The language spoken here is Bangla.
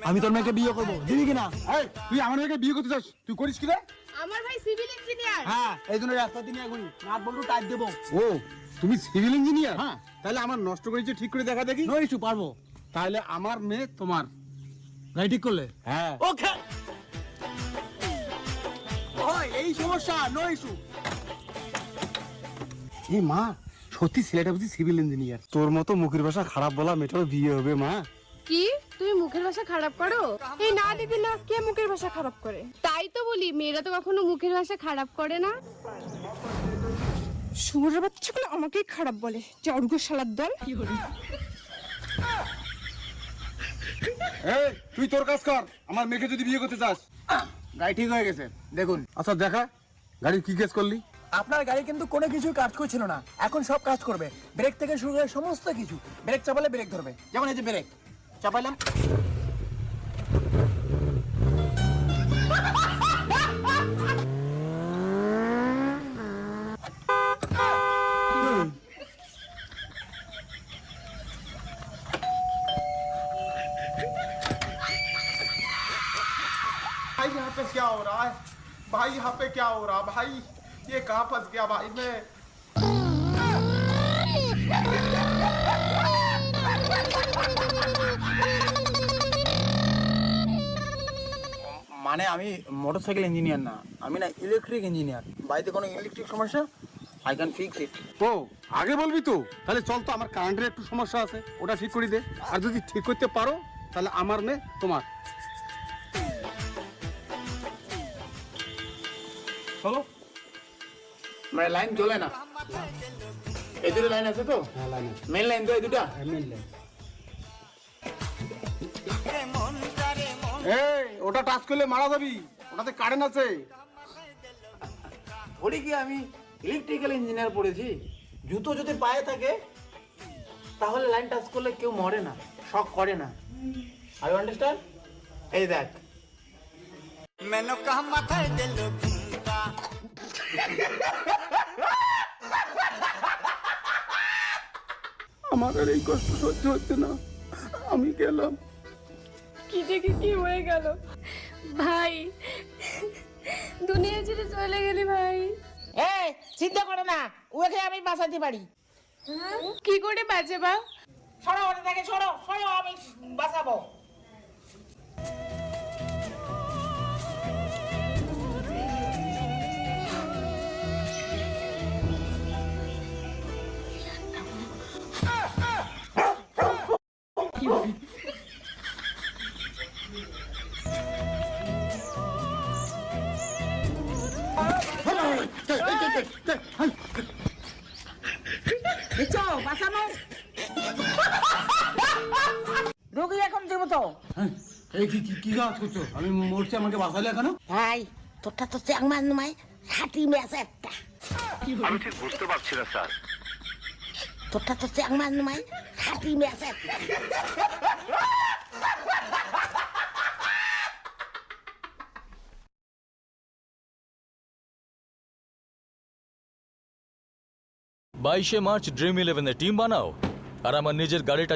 আমি তোর মেয়েকে বিয়ে করবো, দিবি কিনা? তুই আমার মেয়েকে বিয়ে করতে চাস, তুই করিস কি রে? আমার ভাই সিভিল ইঞ্জিনিয়ার। হ্যাঁ, এই জন্য রাস্তাতে নিয়ে ঘুরি, নাট বল্টু টাইট দেবো। ও, তুমি সিভিল ইঞ্জিনিয়ার? হ্যাঁ। তাহলে আমার নষ্ট করেছে ঠিক করে দেখা দেখি। নো ইস্যু, পারবো। তাহলে আমার মেয়ে তোমার, গাড়ি ঠিক করলে? হ্যাঁ। ওকে। ওই এই সমস্যা, নো ইস্যু। এই মা, সত্যি ছেলেটা বুঝি সিভিল ইঞ্জিনিয়ার। তোর মতো মুখের ভাষা খারাপ বলা মেয়েটার বিয়ে হবে মা। কি তুমি মুখের ভাষা খারাপ করো? এই না দিদি না, কে মুখের ভাষা খারাপ করে? তাই তো বলি, মেয়েরা তো কখনো মুখের ভাষা খারাপ করে না। শুয়োরের বাচ্চাগুলো আমাকেই খারাপ বলে, চড়গো শালার দল। এই তুই তোর কাজ কর, আমার মেয়েকে যদি বিয়ে করতে চাস। গাড়ি ঠিক হয়ে গেছে দেখুন। আচ্ছা দেখা, গাড়ি কি কেস করলি? আপনার গাড়ি কিন্তু কোনো কিছু কাজ করছিল না, এখন সব কাজ করবে। ব্রেক থেকে শুরু করে সমস্ত কিছু। ব্রেক চাপালে ব্রেক ধরবে, যেমন এই যে ব্রেক চাপাইলাম। भाई यहाँ पे क्या हो रहा है? भाई यहाँ पे क्या हो रहा भाई? ये कहाँ फंस गया भाई मैं? মানে আমি মোটরসাইকেল ইঞ্জিনিয়ার না, আমি না ইলেকট্রিক ইঞ্জিনিয়ার। বাড়িতে কোনো ইলেকট্রিক সমস্যা, আই ক্যান ফিক্স ইট। ও আগে বলবি তো, তাহলে চল তো, আমার কারেন্টের একটু সমস্যা আছে, ওটা ঠিক করে দে। আর যদি ঠিক করতে পারো তাহলে আমার মেয়ে তোমার। চলো। মানে লাইন জ্বলে না, এই দুটো লাইন আছে তো? হ্যাঁ লাইন, মেন লাইন তো এই দুটা। এই ওটা টাচ করলে মারা যাবি, ওটাতে কারেন্ট আছে। বলি কি, আমি ইলেকট্রিক্যাল ইঞ্জিনিয়ার পড়েছি। জুতো যদি পায়ে থাকে তাহলে লাইন টাচ করলে কেউ মরে না, শক করে না। I understand. এই দেখ, मैंने कहा माथा दिल घूमता আমার আর এই কষ্ট সহ্য হচ্ছে না, আমি গেলাম। কি দেখে কি হয়ে গেল ভাই? দুনিয়া ছেড়ে চলে গেলি ভাই। এই চিন্তা করো না, ওকে আমি বাঁচাতে পারি। কি করে বাঁচাবা? সরো ওটা থেকে, সরো সরো, আমি বাঁচাবো। দেখছো বাঁচানো, রোগী এখন দেবো তো। এই কি কি কি কাজ করছো? আমি মরছি, আমাকে বাঁচালে কেন? ভাই তোরটা তো চ্যাংমান নয়, হাঁটি ম্যাচ একটা। আমি ঠিক বুঝতে পারছি না স্যার। তোরটা তো চ্যাংমান নয়, হাঁটি ম্যাচ একটা। বাইশে মার্চ ড্রিম ইলেভেনে টিম বানাও আর আমার নিজের গাড়িটা